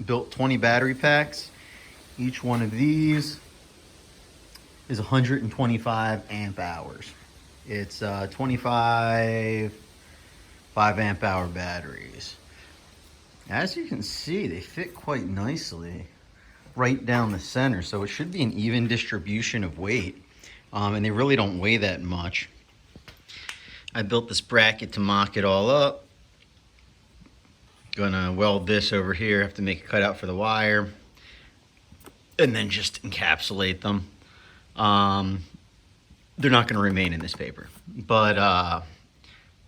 built 20 battery packs. Each one of these is 125 amp hours. It's 25 5 amp hour batteries. As you can see, they fit quite nicely right down the center, so it should be an even distribution of weight, and they really don't weigh that much. I built this bracket to mock it all up. Gonna weld this over here, have to make a cutout for the wire, and then just encapsulate them. They're not gonna remain in this paper, but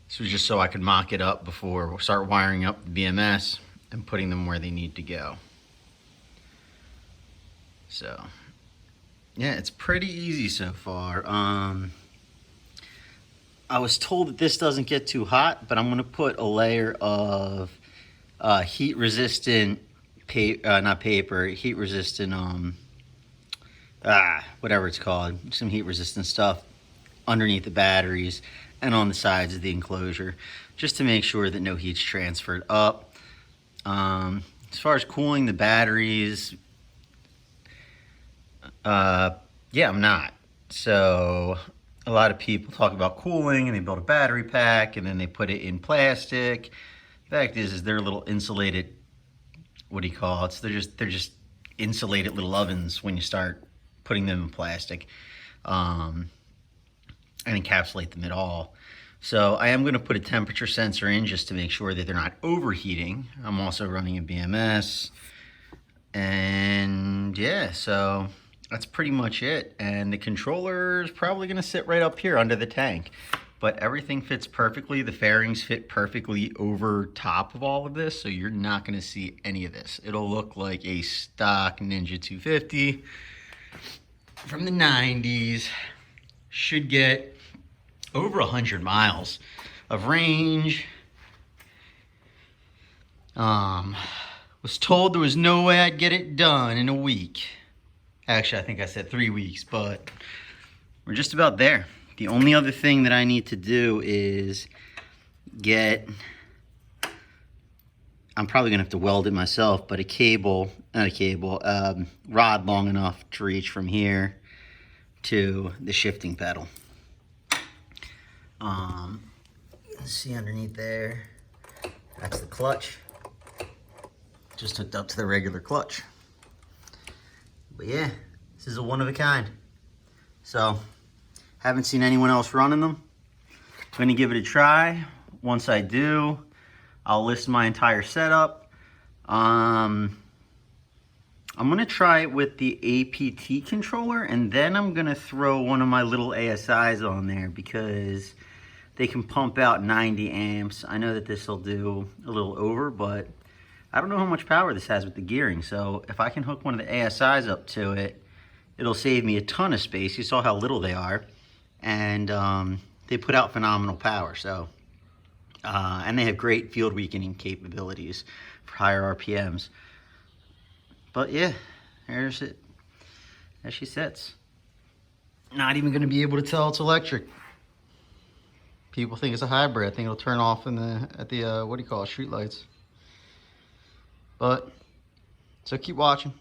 this was just so I could mock it up before we start wiring up the BMS and putting them where they need to go. So, yeah, it's pretty easy so far. I was told that this doesn't get too hot, but I'm gonna put a layer of heat-resistant heat-resistant, whatever it's called, some heat-resistant stuff underneath the batteries and on the sides of the enclosure, just to make sure that no heat's transferred up. As far as cooling the batteries, yeah, I'm not. So a lot of people talk about cooling and they build a battery pack and then they put it in plastic. The fact is they're little insulated, what do you call it? They're just insulated little ovens when you start putting them in plastic, and encapsulate them at all. So I am going to put a temperature sensor in just to make sure that they're not overheating. I'm also running a BMS, and yeah, so that's pretty much it. And the controller is probably going to sit right up here under the tank, but everything fits perfectly. The fairings fit perfectly over top of all of this, so you're not going to see any of this. It'll look like a stock Ninja 250 from the 90s. Should get over 100 miles of range. Was told there was no way I'd get it done in a week. Actually, I think I said 3 weeks, but we're just about there. The only other thing that I need to do is get, I'm probably gonna have to weld it myself, but rod long enough to reach from here to the shifting pedal. You can see underneath there, that's the clutch. Just hooked up to the regular clutch. But yeah, this is a one of a kind. So, haven't seen anyone else running them. I'm gonna give it a try. Once I do, I'll list my entire setup. I'm gonna try it with the APT controller, and then I'm gonna throw one of my little ASIs on there because they can pump out 90 amps. I know that this will do a little over, but I don't know how much power this has with the gearing. So if I can hook one of the ASIs up to it, it'll save me a ton of space. You saw how little they are, and they put out phenomenal power. So, and they have great field weakening capabilities for higher RPMs. But yeah, there's it. As she sits. Not even going to be able to tell it's electric. People think it's a hybrid. I think it'll turn off in at the what do you call it, street lights. But so keep watching.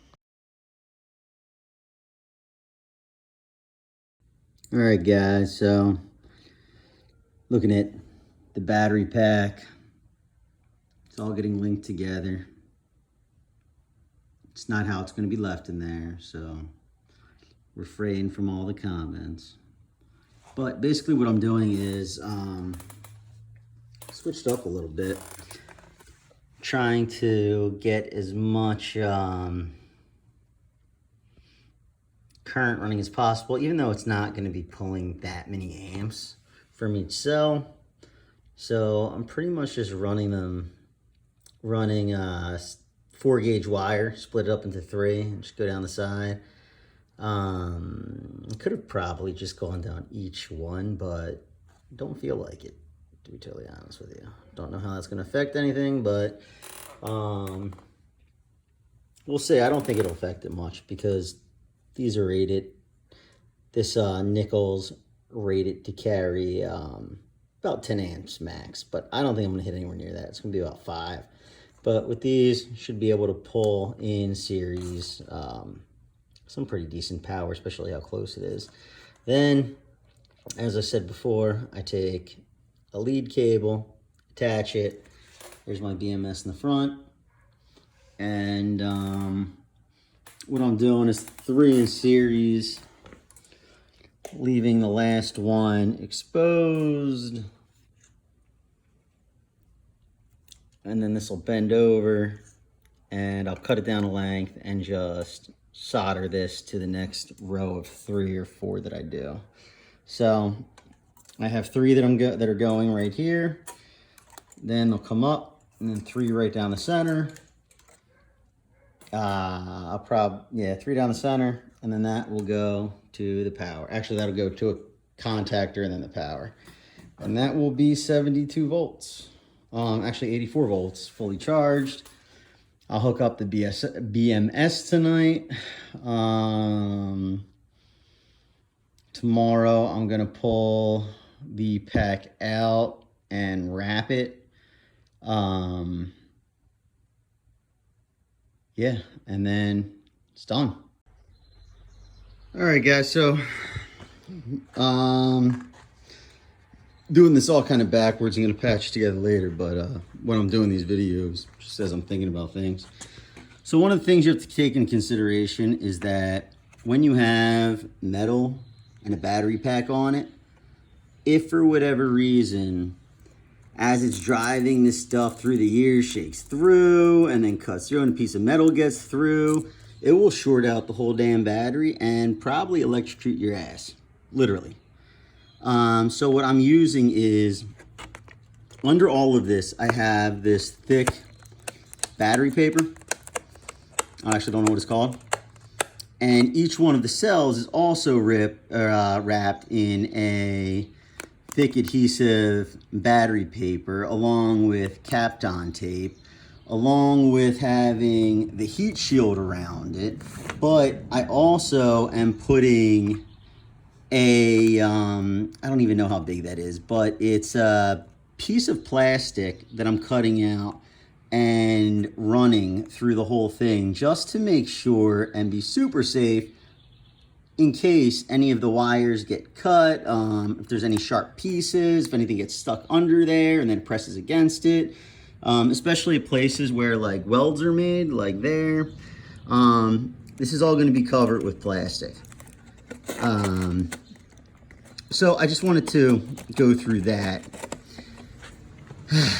All right, guys. So looking at the battery pack, it's all getting linked together. It's not how it's going to be left in there, so refrain from all the comments. But basically what I'm doing is switched up a little bit, trying to get as much current running as possible, even though it's not going to be pulling that many amps from each cell. So I'm pretty much just running 4-gauge wire, split it up into 3, and just go down the side. I could have probably just gone down each one, but don't feel like it, to be totally honest with you. Don't know how that's going to affect anything, but we'll see. I don't think it'll affect it much because these are rated. This Nichols rated to carry about 10 amps max, but I don't think I'm going to hit anywhere near that. It's going to be about 5. But with these, should be able to pull in series some pretty decent power, especially how close it is. Then, as I said before, I take a lead cable, attach it. There's my BMS in the front. And what I'm doing is 3 in series, leaving the last one exposed. And then this will bend over and I'll cut it down to length and just solder this to the next row of 3 or 4 that I do. So I have 3 that are going right here. Then they'll come up, and then 3 right down the center. 3 down the center, and then that will go to the power. Actually, that'll go to a contactor and then the power. And that will be 72 volts. Actually 84 volts, fully charged. I'll hook up the BMS tonight. Tomorrow I'm gonna pull the pack out and wrap it. Yeah, and then it's done. All right, guys, so doing this all kind of backwards. I'm gonna patch it together later, but when I'm doing these videos, just as I'm thinking about things. So one of the things you have to take into consideration is that when you have metal and a battery pack on it, if for whatever reason, as it's driving this stuff through the ears, shakes through and then cuts through and a piece of metal gets through, it will short out the whole damn battery and probably electrocute your ass, literally. So what I'm using is, under all of this, I have this thick battery paper. I actually don't know what it's called. And each one of the cells is also wrapped in a thick adhesive battery paper, along with Kapton tape, along with having the heat shield around it. But I also am putting I don't even know how big that is, but it's a piece of plastic that I'm cutting out and running through the whole thing just to make sure and be super safe in case any of the wires get cut, if there's any sharp pieces, if anything gets stuck under there and then presses against it, especially places where like welds are made, like there. This is all going to be covered with plastic. So I just wanted to go through that.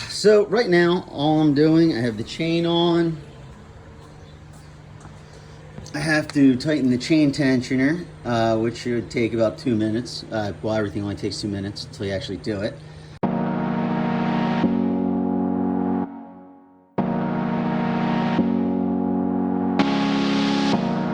So right now, all I'm doing, I have the chain on. I have to tighten the chain tensioner, which should take about 2 minutes. Well, everything only takes 2 minutes until you actually do it.